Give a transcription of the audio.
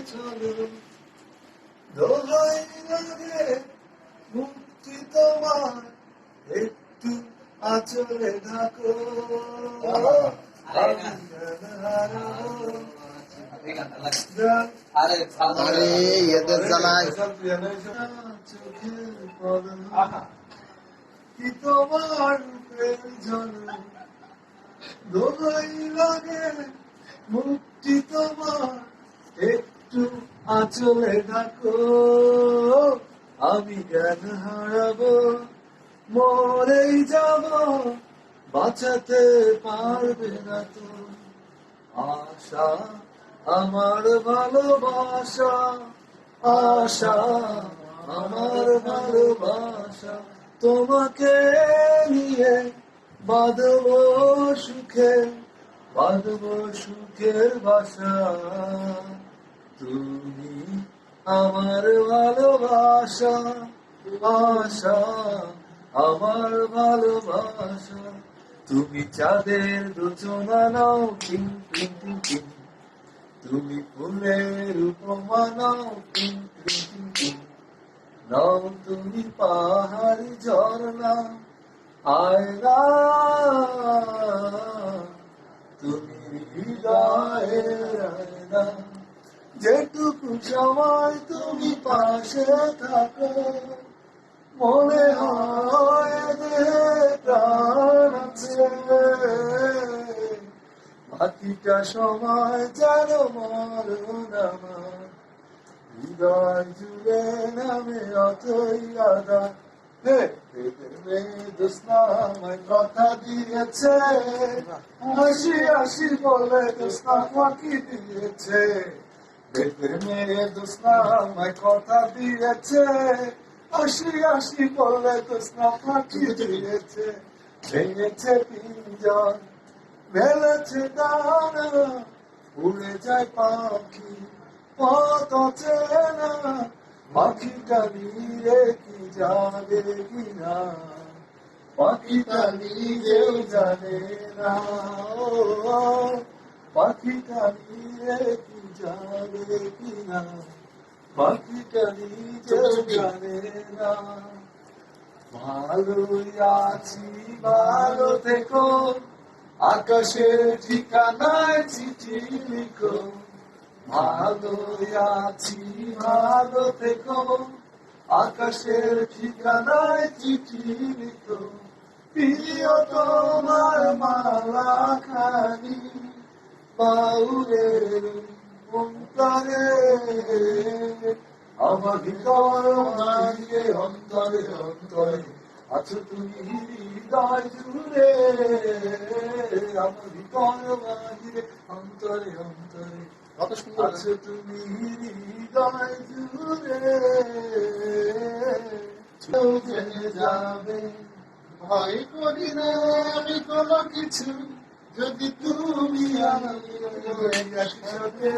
চলো দোহাই লাগে মুক্তি তোমার একটু আঁচলে ঢাকো আরে এদের জ্বালায় চোখের পলক কি তোমার প্রেম ঝলক দোহাই লাগে মুক্তি তোমার একটু আঁচলে ঢাকো আমি জ্ঞান হারাবো মরেই যাব বাঁচাতে পারবে না তো আশা আমার ভালোবাসা আশা আমার ভালোবাসা তোমাকে নিয়ে বাঁধবো সুখের বাসা তুমি আমার ভালোবাসা আশা আমার ভালোবাসা তুমি চাঁদের রচনা নাও টিং টিং টিং টিং তুমি ফুলের উপমা নাও টিং টিং টিং টিং নাও তুমি পাহাড়ি ঝর্ণা আয়না তুমি হৃদয়ের আয়না যেটুকু সময় তুমি পাশে থাকো মনে হয় প্রাণ আছে বাকিটা সময় যেন মরণ আমার হৃদয় জুড়ে নামে অথই আদা আমায় কথা দিয়েছে হাসি হাসি বলে দোস্তা ফাঁকি দিয়েছে বেতের মেয়ে দোস্তা আমায় কথা দিয়েছে হাসি হাসি বলে দোস্তা ফাঁকি দিয়েছে ভেঙেছে পিঞ্জন মেলেছে দানা উড়ে যায় পাখি পথ চেনা পাখিটা নিয়ে কি যাবে কিনা পাখিটা নিজেও জানে না পাখিটা নিয়ে কি যাবে কিনা পাখিটা নিজেও জানে না ভালোই আছি ভালো থেকো আকাশের ঠিকানায় চিঠি লিখো ভালো আছি ভালো থেকো আকাশের ঠিকানায় চিঠি লিখো প্রিয় তোমার মালা খানি বাউরের অন্তরে আমার ভিতর মাঝে অন্তরে অন্তরে আছো তুমি হৃদয় জুড়ে আমার ভিতর মাঝে অন্তরে অন্তরে কত সুন্দর আছো তুমি হৃদয় জুড়ে জেনে যাবে ভয় করি না আমি কোনো কিছু যদি তুমি আমি একসাথে